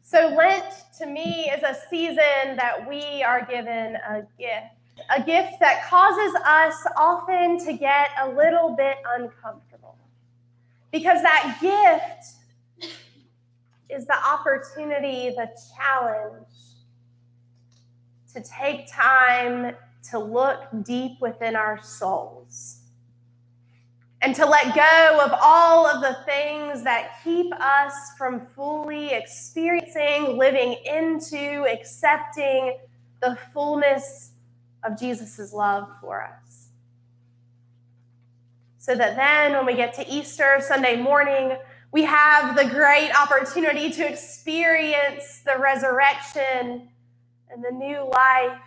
So Lent, to me, is a season that we are given a gift that causes us often to get a little bit uncomfortable. Because that gift is the opportunity, the challenge, to take time to look deep within our souls and to let go of all of the things that keep us from fully experiencing, living into, accepting the fullness of Jesus' love for us. So that then when we get to Easter Sunday morning, we have the great opportunity to experience the resurrection and the new life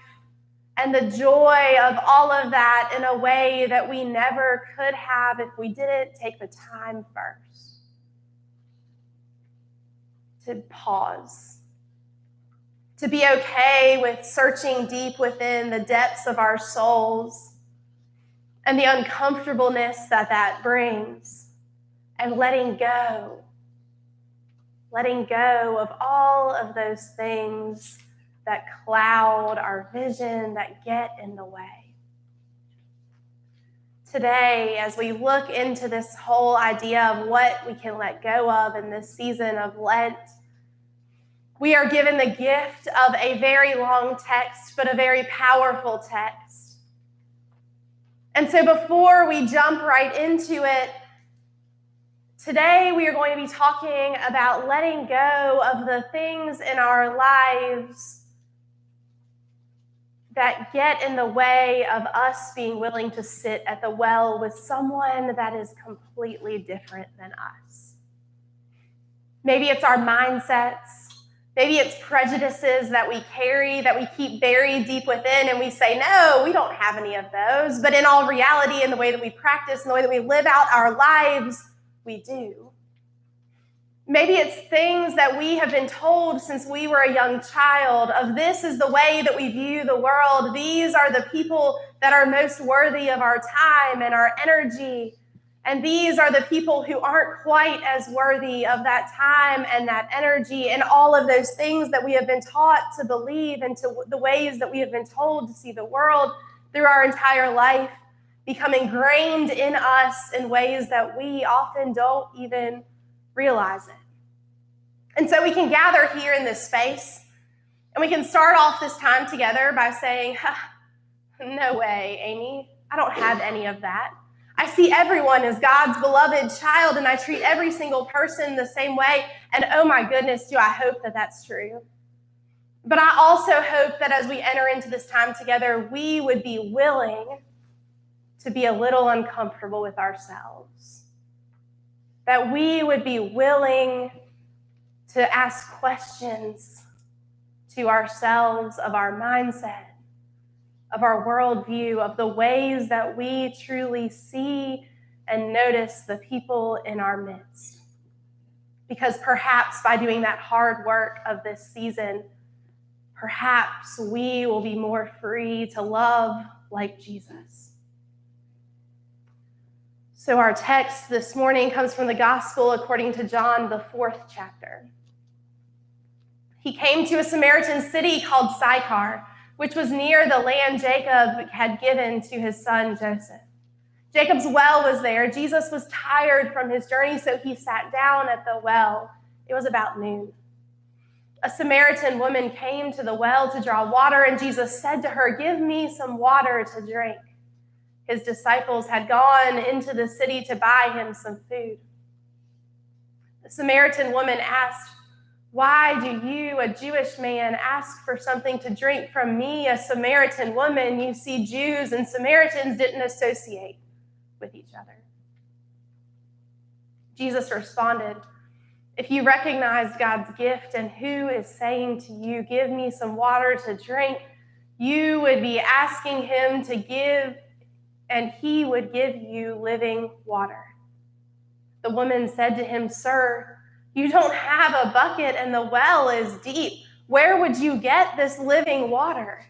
and the joy of all of that in a way that we never could have if we didn't take the time first to pause, to be okay with searching deep within the depths of our souls and the uncomfortableness that brings, and letting go of all of those things that cloud our vision, that get in the way. Today, as we look into this whole idea of what we can let go of in this season of Lent, we are given the gift of a very long text, but a very powerful text. And so before we jump right into it, today we are going to be talking about letting go of the things in our lives that get in the way of us being willing to sit at the well with someone that is completely different than us. Maybe it's our mindsets. Maybe it's prejudices that we carry, that we keep buried deep within, and we say, no, we don't have any of those. But in all reality, in the way that we practice, in the way that we live out our lives, we do. Maybe it's things that we have been told since we were a young child of this is the way that we view the world. These are the people that are most worthy of our time and our energy. And these are the people who aren't quite as worthy of that time and that energy, and all of those things that we have been taught to believe, and to the ways that we have been told to see the world through our entire life, become ingrained in us in ways that we often don't even realize it. And so we can gather here in this space, and we can start off this time together by saying, no way, Amy, I don't have any of that. I see everyone as God's beloved child, and I treat every single person the same way, and oh my goodness, do I hope that that's true. But I also hope that as we enter into this time together, we would be willing to be a little uncomfortable with ourselves. That we would be willing to ask questions to ourselves of our mindset, of our worldview, of the ways that we truly see and notice the people in our midst. Because perhaps by doing that hard work of this season, perhaps we will be more free to love like Jesus. So our text this morning comes from the Gospel according to John, the 4th chapter. He came to a Samaritan city called Sychar, which was near the land Jacob had given to his son Joseph. Jacob's well was there. Jesus was tired from his journey, so he sat down at the well. It was about noon. A Samaritan woman came to the well to draw water, and Jesus said to her, "Give me some water to drink." His disciples had gone into the city to buy him some food. The Samaritan woman asked, "Why do you, a Jewish man, ask for something to drink from me, a Samaritan woman?" You see, Jews and Samaritans didn't associate with each other. Jesus responded, "If you recognize God's gift and who is saying to you, 'Give me some water to drink,' you would be asking him to give, and he would give you living water." The woman said to him, "Sir, you don't have a bucket and the well is deep. Where would you get this living water?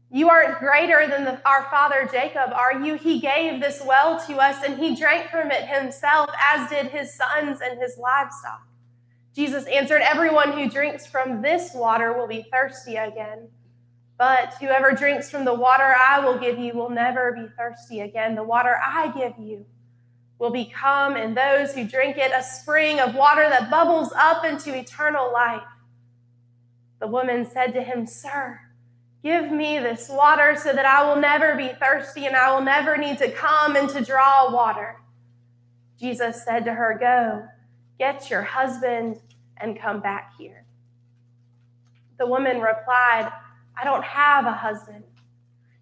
You aren't greater than our father Jacob, are you? He gave this well to us, and he drank from it himself, as did his sons and his livestock. Jesus answered, "Everyone who drinks from this water will be thirsty again. But whoever drinks from the water I will give you will never be thirsty again. The water I give you will become in those who drink it a spring of water that bubbles up into eternal life." The woman said to him, "Sir, give me this water so that I will never be thirsty and I will never need to come and to draw water." Jesus said to her, "Go, get your husband and come back here." The woman replied, "I don't have a husband."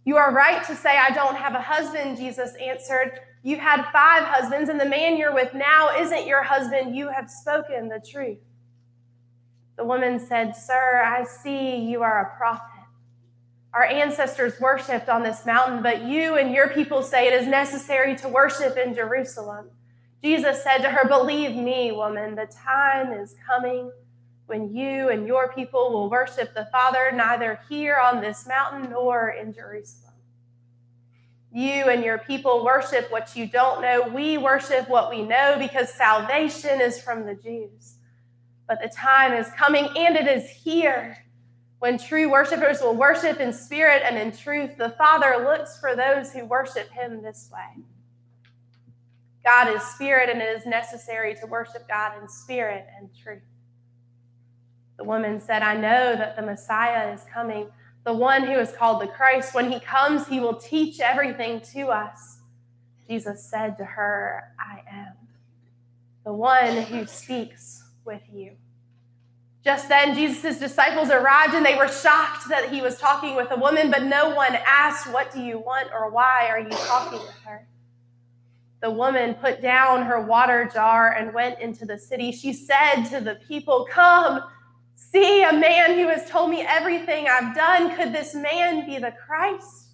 "You are right to say I don't have a husband," Jesus answered. "You've had 5 husbands, and the man you're with now isn't your husband. You have spoken the truth." The woman said, "Sir, I see you are a prophet. Our ancestors worshipped on this mountain, but you and your people say it is necessary to worship in Jerusalem." Jesus said to her, "Believe me, woman, the time is coming when you and your people will worship the Father neither here on this mountain nor in Jerusalem. You and your people worship what you don't know. We worship what we know because salvation is from the Jews. But the time is coming, and it is here, when true worshipers will worship in spirit and in truth. The Father looks for those who worship him this way. God is spirit, and it is necessary to worship God in spirit and truth." The woman said, "I know that the Messiah is coming, the one who is called the Christ. When he comes, he will teach everything to us." Jesus said to her, "I am the one who speaks with you." Just then, Jesus' disciples arrived, and they were shocked that he was talking with a woman, but no one asked, "What do you want?" or "Why are you talking with her?" The woman put down her water jar and went into the city. She said to the people, "Come, see a man who has told me everything I've done. Could this man be the Christ?"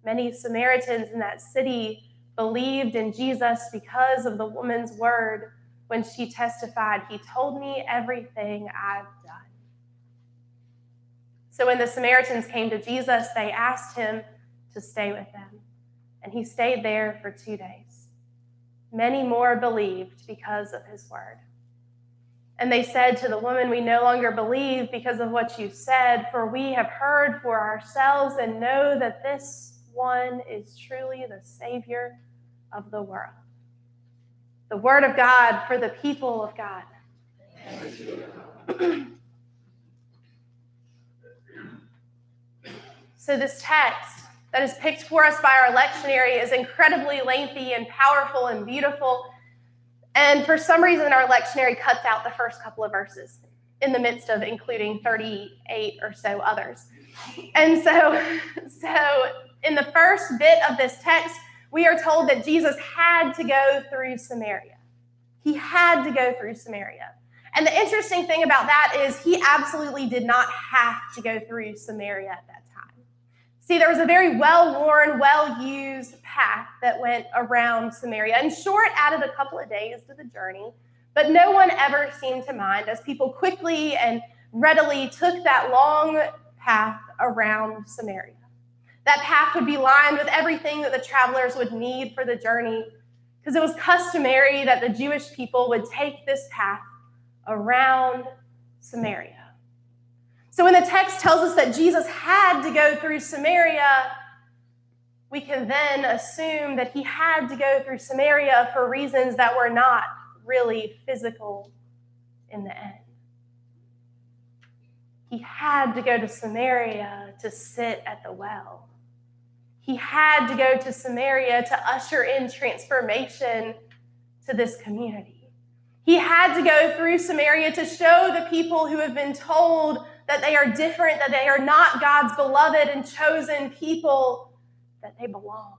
Many Samaritans in that city believed in Jesus because of the woman's word when she testified, "He told me everything I've done." So when the Samaritans came to Jesus, they asked him to stay with them, and he stayed there for 2 days. Many more believed because of his word. And they said to the woman, "We no longer believe because of what you said, for we have heard for ourselves and know that this one is truly the Savior of the world." The word of God for the people of God. So this text that is picked for us by our lectionary is incredibly lengthy and powerful and beautiful. And for some reason, our lectionary cuts out the first couple of verses in the midst of including 38 or so others. And so in the first bit of this text, we are told that Jesus had to go through Samaria. He had to go through Samaria. And the interesting thing about that is he absolutely did not have to go through Samaria at that time. See, there was a very well-worn, well-used path that went around Samaria. And sure, it added a couple of days to the journey, but no one ever seemed to mind as people quickly and readily took that long path around Samaria. That path would be lined with everything that the travelers would need for the journey, because it was customary that the Jewish people would take this path around Samaria. So when the text tells us that Jesus had to go through Samaria, we can then assume that he had to go through Samaria for reasons that were not really physical in the end. He had to go to Samaria to sit at the well. He had to go to Samaria to usher in transformation to this community. He had to go through Samaria to show the people who have been told that they are different, that they are not God's beloved and chosen people, that they belong.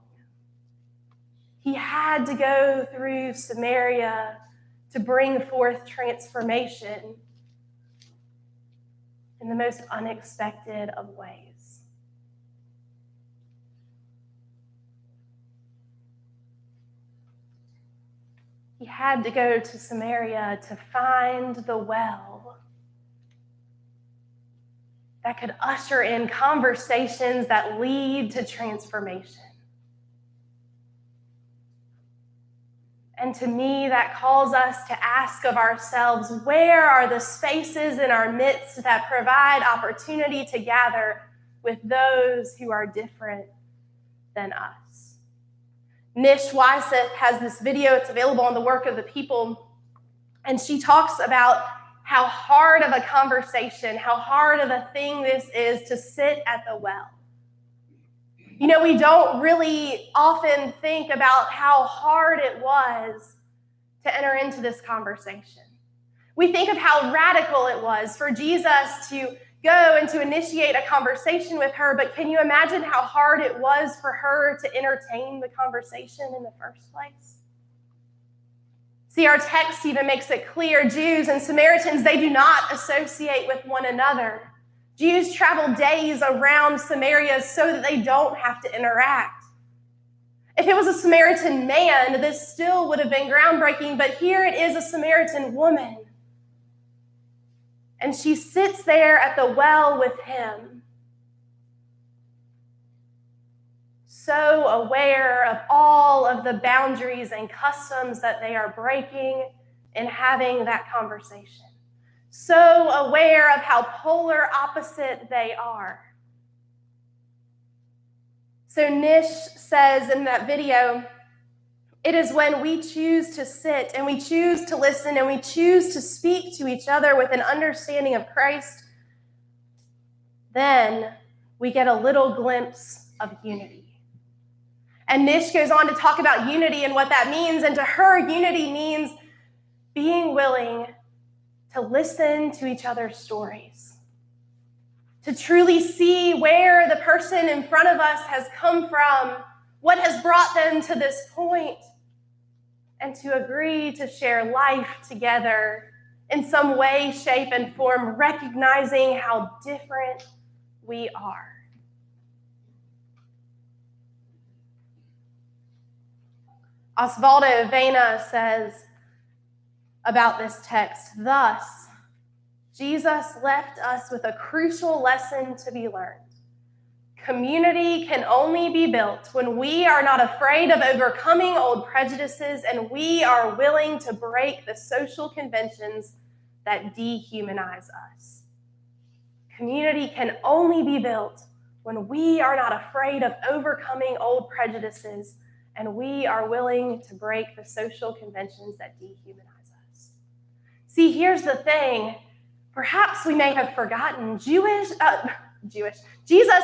He had to go through Samaria to bring forth transformation in the most unexpected of ways. He had to go to Samaria to find the well that could usher in conversations that lead to transformation. And to me, that calls us to ask of ourselves, where are the spaces in our midst that provide opportunity to gather with those who are different than us? Nish Wyseth has this video. It's available on the Work of the People. And she talks about how hard of a conversation, how hard of a thing this is to sit at the well. You know, we don't really often think about how hard it was to enter into this conversation. We think of how radical it was for Jesus to go and to initiate a conversation with her, but can you imagine how hard it was for her to entertain the conversation in the first place? See, our text even makes it clear, Jews and Samaritans, they do not associate with one another. Jews travel days around Samaria so that they don't have to interact. If it was a Samaritan man, this still would have been groundbreaking, but here it is a Samaritan woman. And she sits there at the well with him, so aware of all of the boundaries and customs that they are breaking in having that conversation. So aware of how polar opposite they are. So Nish says in that video, it is when we choose to sit and we choose to listen and we choose to speak to each other with an understanding of Christ, then we get a little glimpse of unity. And Nish goes on to talk about unity and what that means. And to her, unity means being willing to listen to each other's stories, to truly see where the person in front of us has come from, what has brought them to this point, and to agree to share life together in some way, shape, and form, recognizing how different we are. Osvaldo Vena says about this text, thus, Jesus left us with a crucial lesson to be learned. Community can only be built when we are not afraid of overcoming old prejudices and we are willing to break the social conventions that dehumanize us. Community can only be built when we are not afraid of overcoming old prejudices and we are willing to break the social conventions that dehumanize us. See, here's the thing. Perhaps we may have forgotten Jesus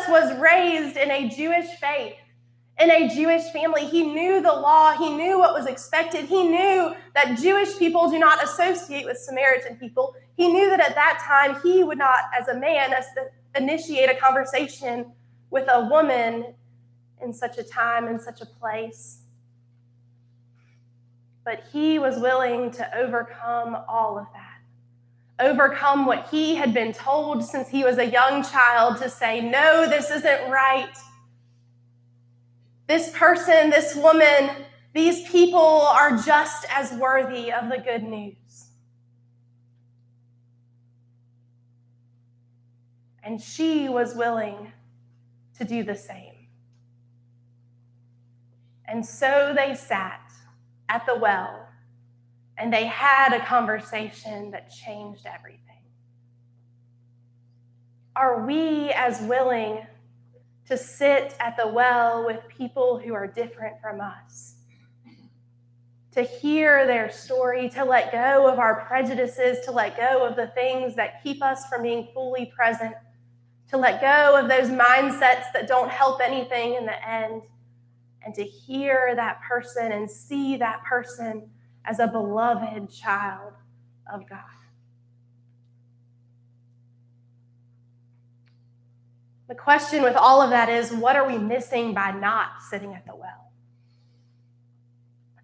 was raised in a Jewish faith, in a Jewish family. He knew the law. He knew what was expected. He knew that Jewish people do not associate with Samaritan people. He knew that at that time he would not, as a man, initiate a conversation with a woman in such a time, in such a place. But he was willing to overcome all of that. Overcome what he had been told since he was a young child to say, no, this isn't right. This person, this woman, these people are just as worthy of the good news. And she was willing to do the same. And so they sat at the well, and they had a conversation that changed everything. Are we as willing to sit at the well with people who are different from us? To hear their story, to let go of our prejudices, to let go of the things that keep us from being fully present, to let go of those mindsets that don't help anything in the end, and to hear that person and see that person as a beloved child of God. The question with all of that is, what are we missing by not sitting at the well?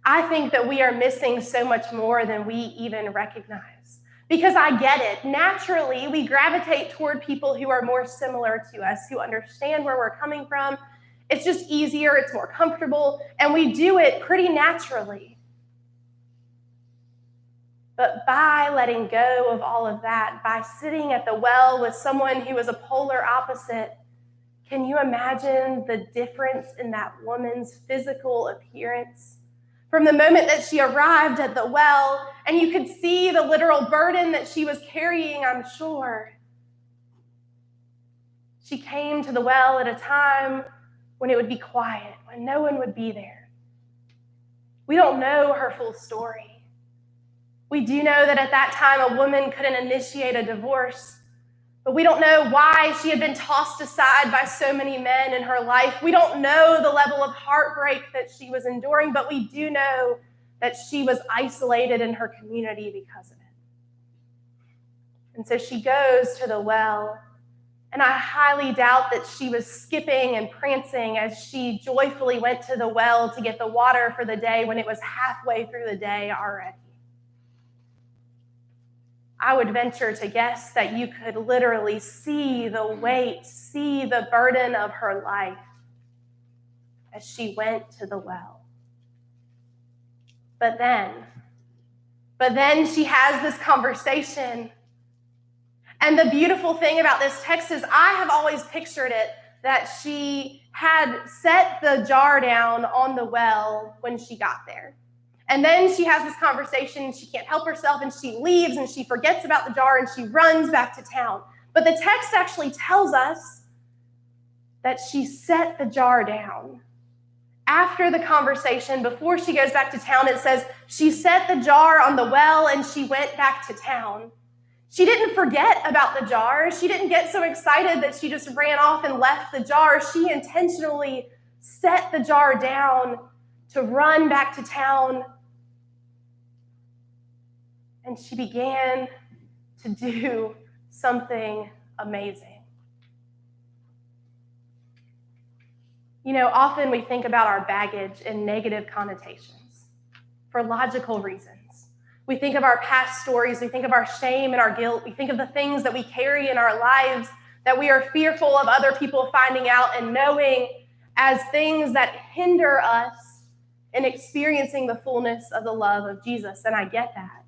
I think that we are missing so much more than we even recognize. Because I get it. Naturally, we gravitate toward people who are more similar to us, who understand where we're coming from. It's just easier, it's more comfortable, and we do it pretty naturally. But by letting go of all of that, by sitting at the well with someone who is a polar opposite, can you imagine the difference in that woman's physical appearance? From the moment that she arrived at the well, and you could see the literal burden that she was carrying, I'm sure. She came to the well at a time when it would be quiet, when no one would be there. We don't know her full story. We do know that at that time a woman couldn't initiate a divorce, but we don't know why she had been tossed aside by so many men in her life. We don't know the level of heartbreak that she was enduring, but we do know that she was isolated in her community because of it. And so she goes to the well, and I highly doubt that she was skipping and prancing as she joyfully went to the well to get the water for the day when it was halfway through the day already. I would venture to guess that you could literally see the weight, see the burden of her life as she went to the well. But then she has this conversation. And the beautiful thing about this text is I have always pictured it that she had set the jar down on the well when she got there. And then she has this conversation, and she can't help herself, and she leaves, and she forgets about the jar, and she runs back to town. But the text actually tells us that she set the jar down. After the conversation, before she goes back to town, it says she set the jar on the well, and she went back to town. She didn't forget about the jar. She didn't get so excited that she just ran off and left the jar. She intentionally set the jar down to run back to town. And she began to do something amazing. You know, often we think about our baggage in negative connotations for logical reasons. We think of our past stories. We think of our shame and our guilt. We think of the things that we carry in our lives that we are fearful of other people finding out and knowing as things that hinder us in experiencing the fullness of the love of Jesus. And I get that.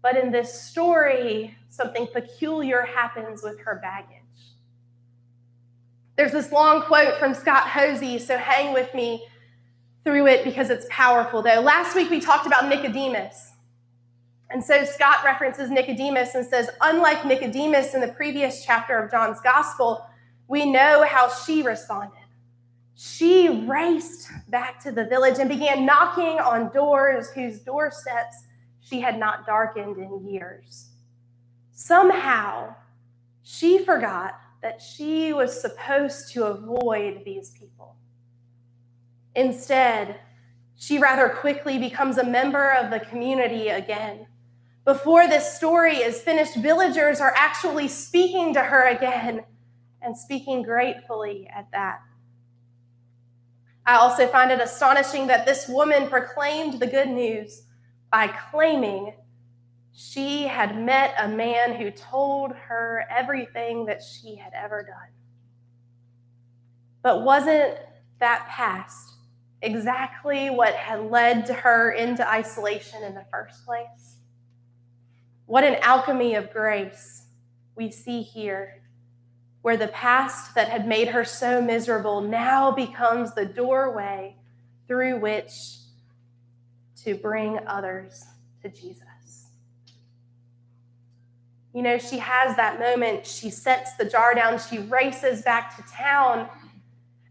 But in this story, something peculiar happens with her baggage. There's this long quote from Scott Hosey, so hang with me through it because it's powerful, though. Last week we talked about Nicodemus. And so Scott references Nicodemus and says, unlike Nicodemus in the previous chapter of John's Gospel, we know how she responded. She raced back to the village and began knocking on doors whose doorsteps she had not darkened in years. Somehow, she forgot that she was supposed to avoid these people. Instead, she rather quickly becomes a member of the community again. Before this story is finished, villagers are actually speaking to her again and speaking gratefully at that. I also find it astonishing that this woman proclaimed the good news by claiming she had met a man who told her everything that she had ever done. But wasn't that past exactly what had led to her into isolation in the first place? What an alchemy of grace we see here, where the past that had made her so miserable now becomes the doorway through which to bring others to Jesus. You know, she has that moment. She sets the jar down. She races back to town.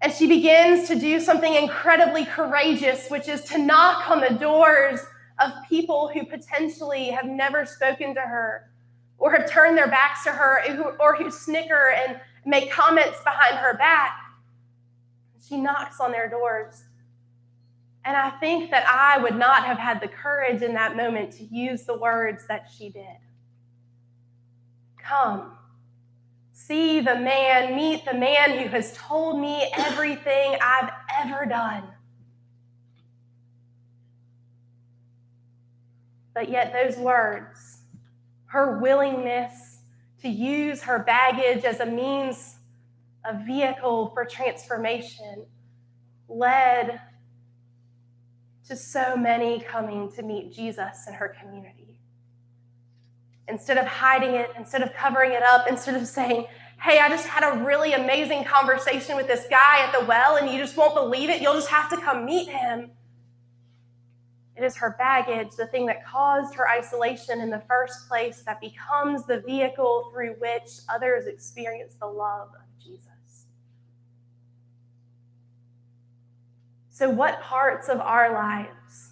And she begins to do something incredibly courageous, which is to knock on the doors of people who potentially have never spoken to her or have turned their backs to her or who snicker and make comments behind her back. She knocks on their doors. And I think that I would not have had the courage in that moment to use the words that she did. Come, see the man, meet the man who has told me everything I've ever done. But yet those words, her willingness to use her baggage as a means, a vehicle for transformation, led to so many coming to meet Jesus in her community. Instead of hiding it, instead of covering it up, instead of saying, hey, I just had a really amazing conversation with this guy at the well and you just won't believe it, you'll just have to come meet him. It is her baggage, the thing that caused her isolation in the first place, that becomes the vehicle through which others experience the love of Jesus. So what parts of our lives,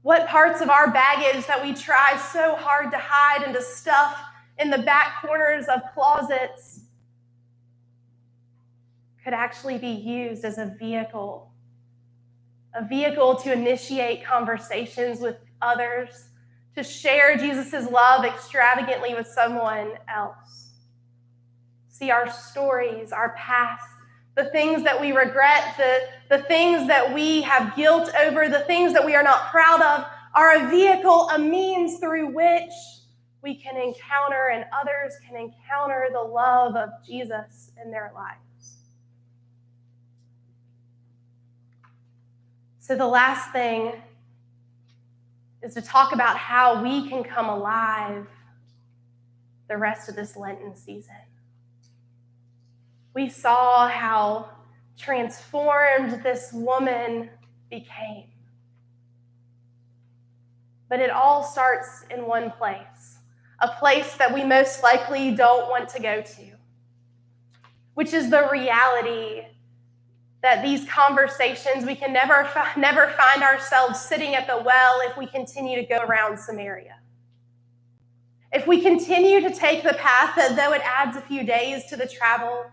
what parts of our baggage that we try so hard to hide and to stuff in the back corners of closets could actually be used as a vehicle to initiate conversations with others, to share Jesus' love extravagantly with someone else? See, our stories, our past, the things that we regret, the things that we have guilt over, the things that we are not proud of, are a vehicle, a means through which we can encounter and others can encounter the love of Jesus in their lives. So the last thing is to talk about how we can come alive the rest of this Lenten season. We saw how transformed this woman became. But it all starts in one place, a place that we most likely don't want to go to, which is the reality that these conversations, we can never find ourselves sitting at the well if we continue to go around Samaria. If we continue to take the path that, though it adds a few days to the travel,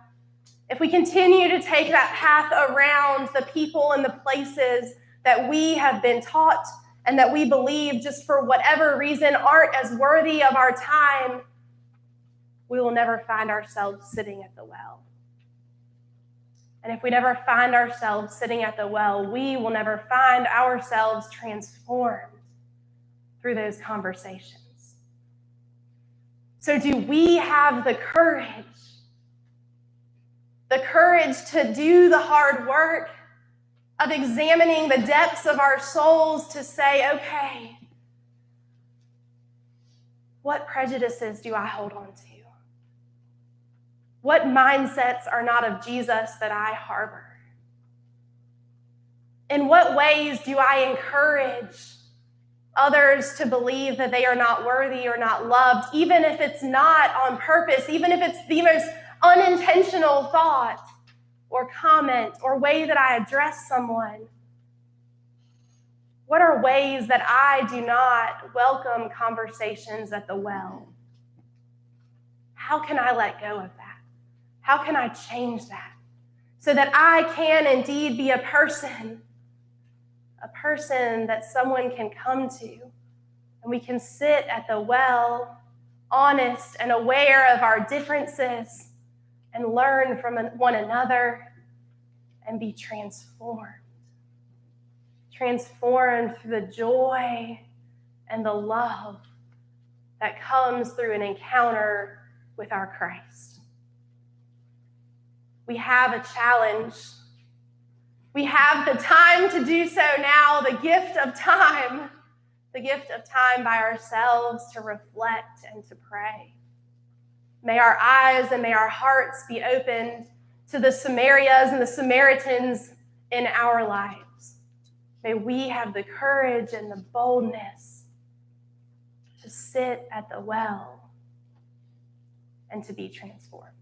if we continue to take that path around the people and the places that we have been taught and that we believe just for whatever reason aren't as worthy of our time, we will never find ourselves sitting at the well. And if we never find ourselves sitting at the well, we will never find ourselves transformed through those conversations. So do we have the courage to do the hard work of examining the depths of our souls to say, okay, what prejudices do I hold on to? What mindsets are not of Jesus that I harbor? In what ways do I encourage others to believe that they are not worthy or not loved, even if it's not on purpose, even if it's the most unintentional thought or comment or way that I address someone? What are ways that I do not welcome conversations at the well? How can I let go of that? How can I change that so that I can indeed be a person that someone can come to, and we can sit at the well, honest and aware of our differences, and learn from one another and be transformed through the joy and the love that comes through an encounter with our Christ. We have a challenge. We have the time to do so now, the gift of time by ourselves to reflect and to pray. May our eyes and may our hearts be opened to the Samarias and the Samaritans in our lives. May we have the courage and the boldness to sit at the well and to be transformed.